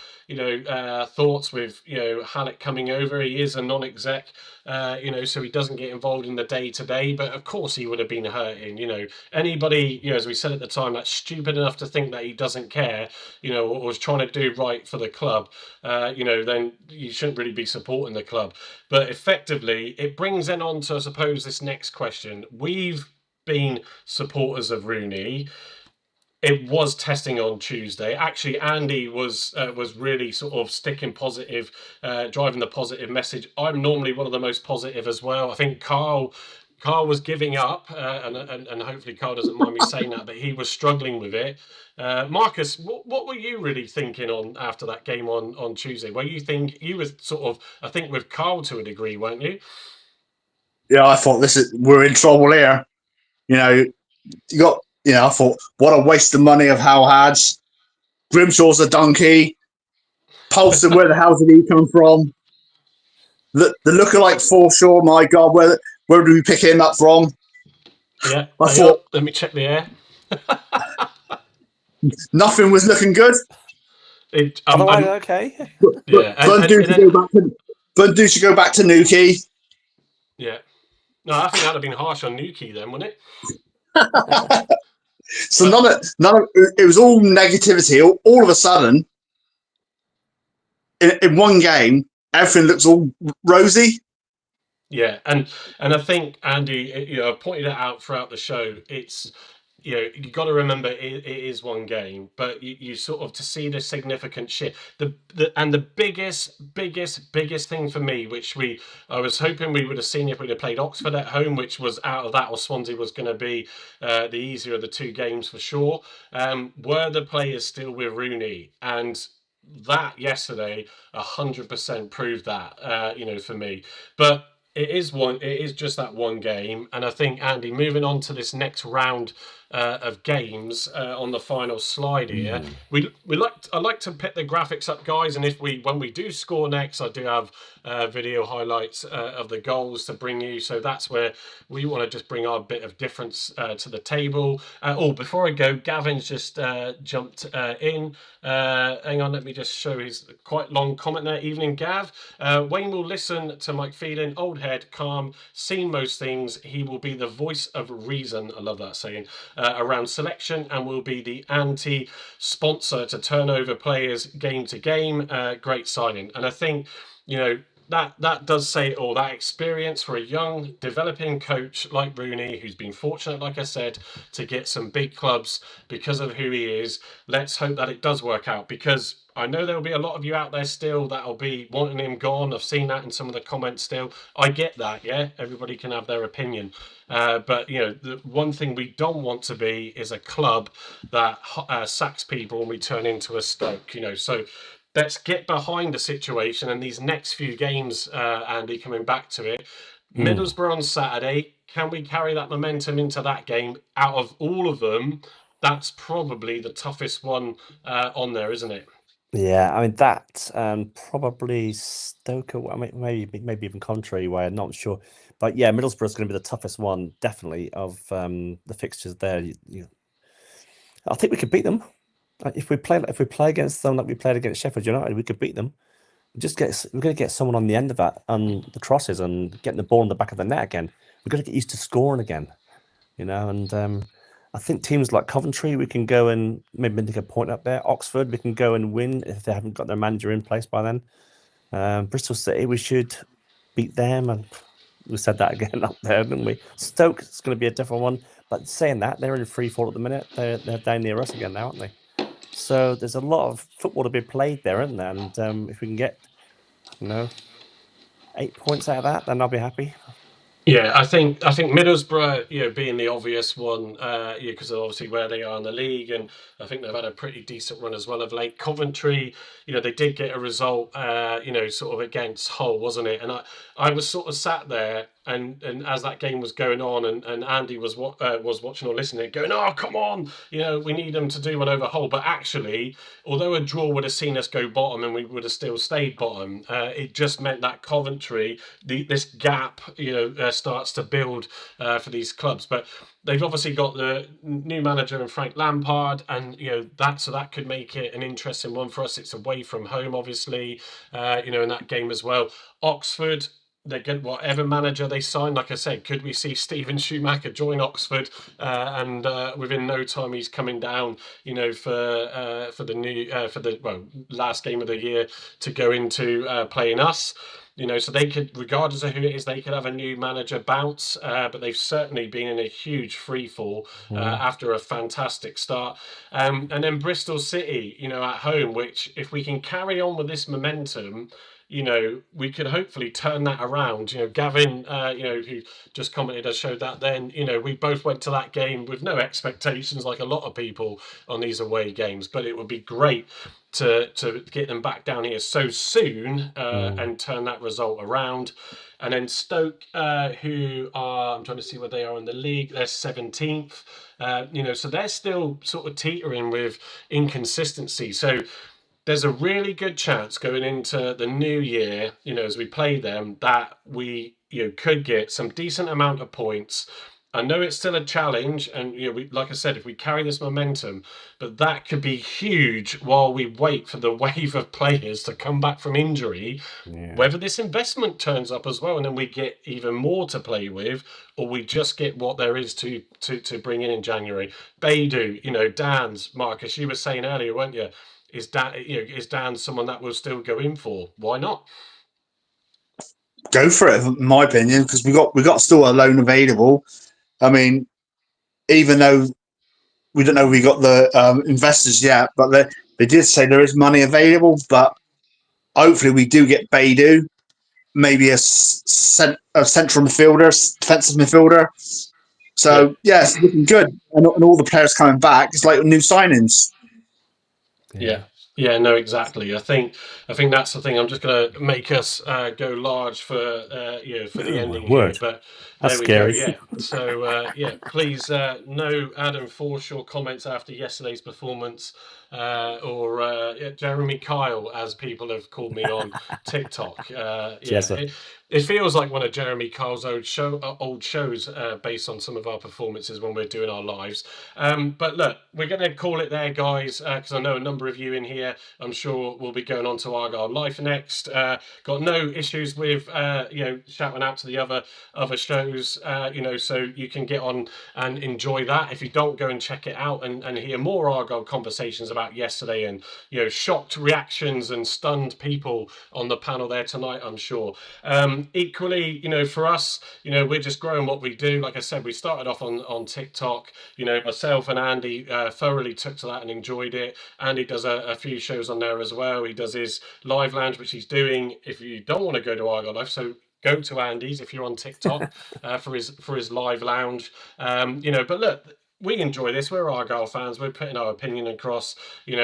thoughts with, Hallett coming over. He is a non-exec, so he doesn't get involved in the day-to-day, but of course he would have been hurting. Anybody, as we said at the time, that's stupid enough to think that he doesn't care, or was trying to do right for the club, then you shouldn't really be supporting the club. But effectively, it brings then on to, I suppose, this next question. We've been supporters of Rooney. It was testing on Tuesday. Actually, Andy was really sort of sticking positive, driving the positive message. I'm normally one of the most positive as well. I think Carl was giving up, and hopefully Carl doesn't mind me saying that, but he was struggling with it. Marcus, what were you really thinking on after that game on Tuesday? Were you were sort of, I think, with Carl to a degree, weren't you? Yeah, I thought we're in trouble here. I thought, what a waste of money of Hal Had's. Grimshaw's a donkey. Paulson, where the hell did he come from? The lookalike Forshaw, my God, where did we pick him up from? Yeah, I thought, let me check the air. nothing was looking good. Otherwise, okay. Yeah, Bundu should go back to Nuki. Yeah. No, I think that'd have been harsh on Nuki then, wouldn't it? So none of it was all negativity. All of a sudden, in one game, everything looks all rosy. Yeah, and I think Andy, I pointed it out throughout the show. It's you got to remember it is one game, but you sort of to see the significant shift. The biggest thing for me, which I was hoping we would have seen if we'd have played Oxford at home, which was out of that, or Swansea was going to be the easier of the two games for sure. Were the players still with Rooney? And that yesterday 100% proved that, for me. But it is just that one game, and I think, Andy, moving on to this next round of games, on the final slide here, I like to put the graphics up, guys, and when we do score next, I do have video highlights of the goals to bring you, so that's where we want to just bring our bit of difference to the table. Before I go, Gavin's just jumped in. Hang on, let me just show his quite long comment there. Evening, Gav. Wayne will listen to Mike Phelan, old head, calm, seen most things. He will be the voice of reason, I love that saying, around selection, and will be the anti-sponsor to turn over players game to game. Great signing. And I think, that does say it all. That experience for a young, developing coach like Rooney, who's been fortunate, like I said, to get some big clubs because of who he is. Let's hope that it does work out, because I know there'll be a lot of you out there still that'll be wanting him gone. I've seen that in some of the comments still. I get that, yeah? Everybody can have their opinion. But, the one thing we don't want to be is a club that sacks people and we turn into a Stoke, So let's get behind the situation and these next few games, Andy, coming back to it. Middlesbrough on Saturday. Can we carry that momentum into that game? Out of all of them, that's probably the toughest one on there, isn't it? Yeah, I mean that probably Stoke. I mean, maybe even contrary way. I'm not sure, but yeah, Middlesbrough's going to be the toughest one, definitely, of the fixtures there. I think we could beat them if we play against them like we played against Sheffield United. We could beat them. we're going to get someone on the end of that on the crosses and getting the ball in the back of the net again. We've got to get used to scoring again, and I think teams like Coventry, we can go and maybe take a point up there. Oxford, we can go and win if they haven't got their manager in place by then. Bristol City, we should beat them, and we said that again up there, didn't we? Stoke, it's going to be a different one. But saying that, they're in free fall at the minute. They're down near us again now, aren't they? So there's a lot of football to be played there, isn't there? And if we can get, 8 points out of that, then I'll be happy. Yeah, I think Middlesbrough, being the obvious one, because of obviously where they are in the league, and I think they've had a pretty decent run as well of late. Coventry, they did get a result, sort of against Hull, wasn't it? And I was sort of sat there, and as that game was going on, and Andy was watching or listening, going, "Oh, come on, we need them to do one over Hull." But actually, although a draw would have seen us go bottom, and we would have still stayed bottom, it just meant that Coventry, this gap, starts to build for these clubs. But they've obviously got the new manager in Frank Lampard, and that could make it an interesting one for us. It's away from home, obviously, in that game as well. Oxford, they get whatever manager they sign. Like I said, could we see Steven Schumacher join Oxford, and within no time he's coming down, for the last game of the year to go into playing us. So they could, regardless of who it is, they could have a new manager bounce, but they've certainly been in a huge free fall after a fantastic start. And then Bristol City, at home, which if we can carry on with this momentum, we could hopefully turn that around. Gavin, who just commented, has showed that then, we both went to that game with no expectations, like a lot of people on these away games, but it would be great to get them back down here so soon and turn that result around. And then Stoke, who are, I'm trying to see where they are in the league, they're 17th, so they're still sort of teetering with inconsistency. So there's a really good chance going into the new year, as we play them, that we, could get some decent amount of points. I know it's still a challenge, and like I said, if we carry this momentum, but that could be huge while we wait for the wave of players to come back from injury. Yeah. Whether this investment turns up as well, and then we get even more to play with, or we just get what there is to bring in January. Beidou, Dan's, Marcus, you were saying earlier, weren't you? Is Dan someone that will still go in for? Why not? Go for it, in my opinion, because we got still a loan available. I mean, even though we don't know we got the investors yet, but they did say there is money available. But hopefully we do get Beidou, maybe a central midfielder, defensive midfielder. So yes, looking good, and all the players coming back. It's like new signings. Yeah, no, exactly. I think that's the thing. I'm just going to make us go large for for the ending here, but that's there we scary. go. Yeah. So please, no Adam Forshaw comments after yesterday's performance, or Jeremy Kyle, as people have called me on TikTok. It feels like one of Jeremy Kyle's old shows, based on some of our performances when we're doing our lives. But look, we're going to call it there, guys, because I know a number of you in here, I'm sure, will be going on to Argyle Life next. Got no issues with shouting out to the other shows, so you can get on and enjoy that. If you don't, go and check it out and hear more Argyle conversations about yesterday, and shocked reactions and stunned people on the panel there tonight, I'm sure. Equally, for us, we're just growing what we do. Like I said, we started off on TikTok. Myself and Andy thoroughly took to that and enjoyed it. Andy does a few shows on there as well. He does his live lounge, which he's doing. If you don't want to go to Argyle Life, so go to Andy's if you're on TikTok for his live lounge. But look, we enjoy this. We're Argyle fans. We're putting our opinion across.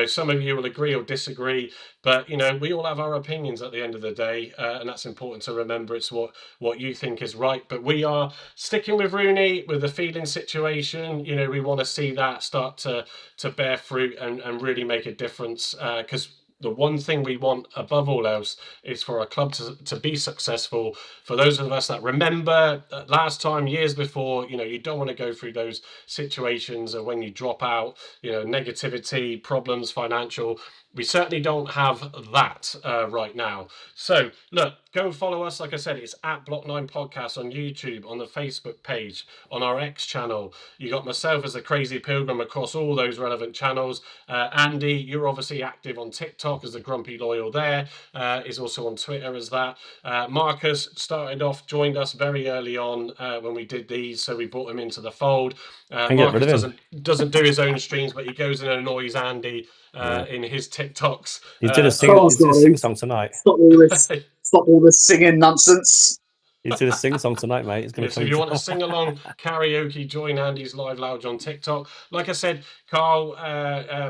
Some of you will agree or disagree, but we all have our opinions at the end of the day, and that's important to remember. It's what you think is right. But we are sticking with Rooney, with the Phelan situation. We want to see that start to bear fruit and really make a difference, because the one thing we want above all else is for our club to be successful. For those of us that remember last time, years before, you don't want to go through those situations of when you drop out, negativity, problems, financial. We certainly don't have that right now. So look, go and follow us. Like I said, it's at Block 9 Podcast on YouTube, on the Facebook page, on our X channel. You got myself as a Crazy Pilgrim across all those relevant channels. Andy, you're obviously active on TikTok as the Grumpy Loyal there. Is also on Twitter as that. Marcus joined us very early on when we did these, so we brought him into the fold. Marcus doesn't do his own streams, but he goes and annoys Andy in his TikToks. He's doing a sing song tonight. Stop all this singing nonsense. He's doing a sing song tonight, mate. It's going to so if you want to sing along karaoke, join Andy's Live Lounge on TikTok. Like I said, Carl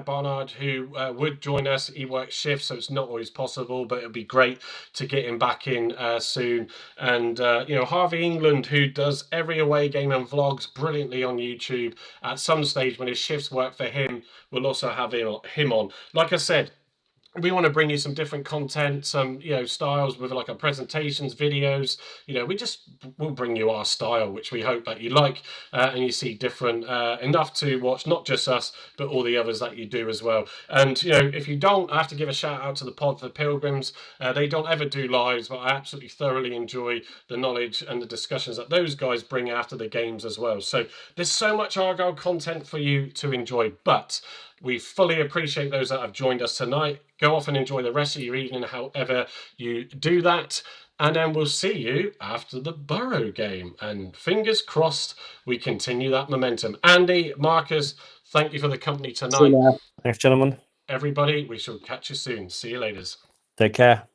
Barnard, who would join us, he works shifts, so it's not always possible, but it'll be great to get him back in soon. And Harvey England, who does every away game and vlogs brilliantly on YouTube. At some stage, when his shifts work for him, we'll also have him on. Like I said, we want to bring you some different content, some styles with like our presentations, videos. We'll bring you our style, which we hope that you like and you see different enough to watch not just us but all the others that you do as well. And if you don't, I have to give a shout out to the Pod for Pilgrims. They don't ever do lives, but I absolutely thoroughly enjoy the knowledge and the discussions that those guys bring after the games as well. So there's so much Argyle content for you to enjoy, but we fully appreciate those that have joined us tonight. Go off and enjoy the rest of your evening, however you do that. And then we'll see you after the Borough game. And fingers crossed, we continue that momentum. Andy, Marcus, thank you for the company tonight. Thanks, gentlemen. Everybody, we shall catch you soon. See you later. Take care.